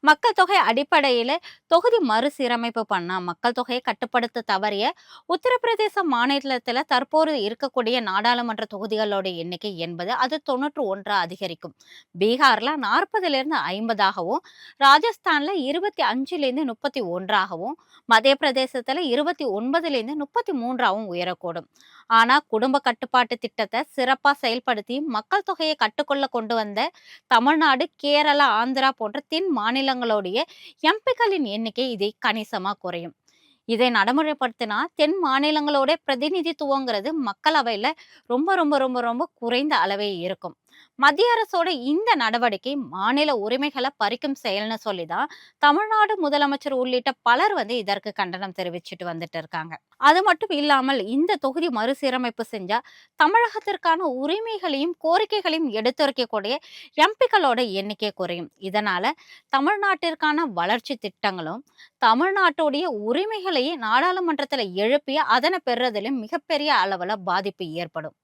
மக்கள் தொகை அடிப்படையில தொகுதி மறுசீரமைப்பு பண்ணா மக்கள் தொகையை கட்டுப்படுத்த தவறிய உத்தரப்பிரதேச மாநிலத்தில் தற்போது இருக்கக்கூடிய நாடாளுமன்ற தொகுதிகளோட எண்ணிக்கை என்பது அது 91 அதிகரிக்கும். பீகார்ல 40லிருந்து 50ஆகவும், ராஜஸ்தான்ல 25லிருந்து 31ஆகவும், மத்திய பிரதேசத்துல 29லிருந்து 33ஆகவும் உயரக்கூடும். ஆனா குடும்ப கட்டுப்பாட்டு திட்டத்தை சிறப்பா செயல்படுத்தி மக்கள் தொகையை கட்டுக்குள்ள கொண்டு வந்த தமிழ்நாடு, கேரளா, ஆந்திரா போன்ற தென் மாநிலங்களுடைய எம்பிக்களின் எண்ணிக்கை இதை கணிசமா குறையும். இதை நடைமுறைப்படுத்தினா தென் மாநிலங்களோட பிரதிநிதித்துவங்கிறது மக்களவையில ரொம்ப ரொம்ப ரொம்ப ரொம்ப குறைந்த அளவே இருக்கும். மத்திய அரசோட இந்த நடவடிக்கை மாநில உரிமைகளை பறிக்கும் செயல்னு சொல்லிதான் தமிழ்நாடு முதலமைச்சர் உள்ளிட்ட பலர் இதற்கு கண்டனம் தெரிவிச்சுட்டு வந்துட்டு இருக்காங்க. அது மட்டும் இல்லாமல் இந்த தொகுதி மறுசீரமைப்பு செஞ்சா தமிழகத்திற்கான உரிமைகளையும் கோரிக்கைகளையும் எடுத்துரைக்கக்கூடிய எம்பிக்களோட எண்ணிக்கை குறையும். இதனால தமிழ்நாட்டிற்கான வளர்ச்சி திட்டங்களும் தமிழ்நாட்டுடைய உரிமைகளையே நாடாளுமன்றத்தில் எழுப்பி அதனை பெறுறதிலும் மிகப்பெரிய அளவுல பாதிப்பு ஏற்படும்.